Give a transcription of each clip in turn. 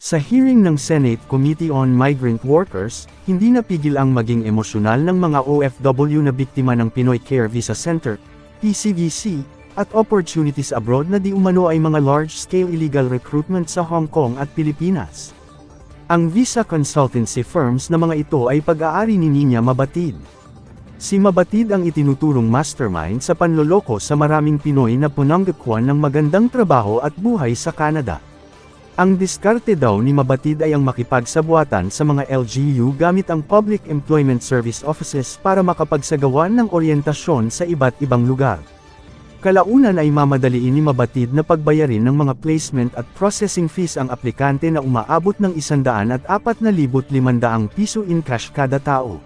Sa hearing ng Senate Committee on Migrant Workers, hindi napigil ang maging emosyonal ng mga OFW na biktima ng Pinoy Care Visa Center, PCVC, at Opportunities Abroad na di umano ay mga large-scale illegal recruitment sa Hong Kong at Pilipinas. Ang visa consultancy firms na mga ito ay pag-aari ni Nina Mabatid. Si Mabatid ang itinuturong mastermind sa panloloko sa maraming Pinoy na punanggakuan ng magandang trabaho at buhay sa Canada. Ang diskarte daw ni Mabatid ay ang makipagsabuatan sa mga LGU gamit ang Public Employment Service Offices para makapagsagawa ng oryentasyon sa iba't ibang lugar. Kalaunan ay mamadaliin ni Mabatid na pagbayarin ng mga placement at processing fees ang aplikante na umaabot ng 104,500 piso in cash kada tao.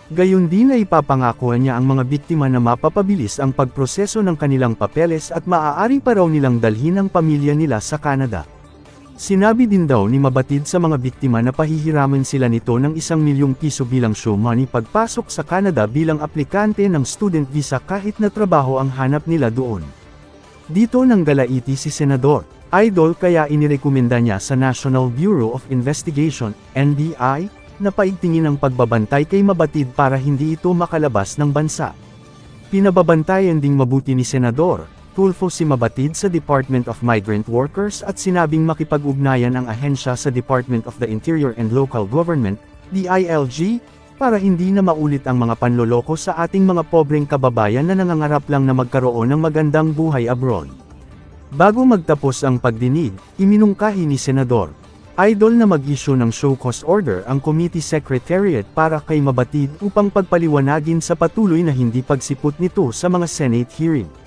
Gayon din ay ipapangakuan niya ang mga biktima na mapapabilis ang pagproseso ng kanilang papeles at maaari pa raw nilang dalhin ang pamilya nila sa Canada. Sinabi din daw ni Mabatid sa mga biktima na pahihiraman sila nito ng 1,000,000 piso bilang show money pagpasok sa Canada bilang aplikante ng student visa kahit na trabaho ang hanap nila doon. Dito nang galaiti si Senador Idol kaya inirekomenda niya sa National Bureau of Investigation, NBI, na paigtingin ang pagbabantay kay Mabatid para hindi ito makalabas ng bansa. Pinababantayan ding mabuti ni Senador Tulfo si Mabatid sa Department of Migrant Workers at sinabing makipag-ugnayan ang ahensya sa Department of the Interior and Local Government, DILG, para hindi na maulit ang mga panloloko sa ating mga pobreng kababayan na nangangarap lang na magkaroon ng magandang buhay abroad. Bago magtapos ang pagdinig, iminungkahi ni Senador Idol na mag-issue ng show cause order ang Committee Secretariat para kay Mabatid upang pagpaliwanagin sa patuloy na hindi pagsipot nito sa mga Senate hearing.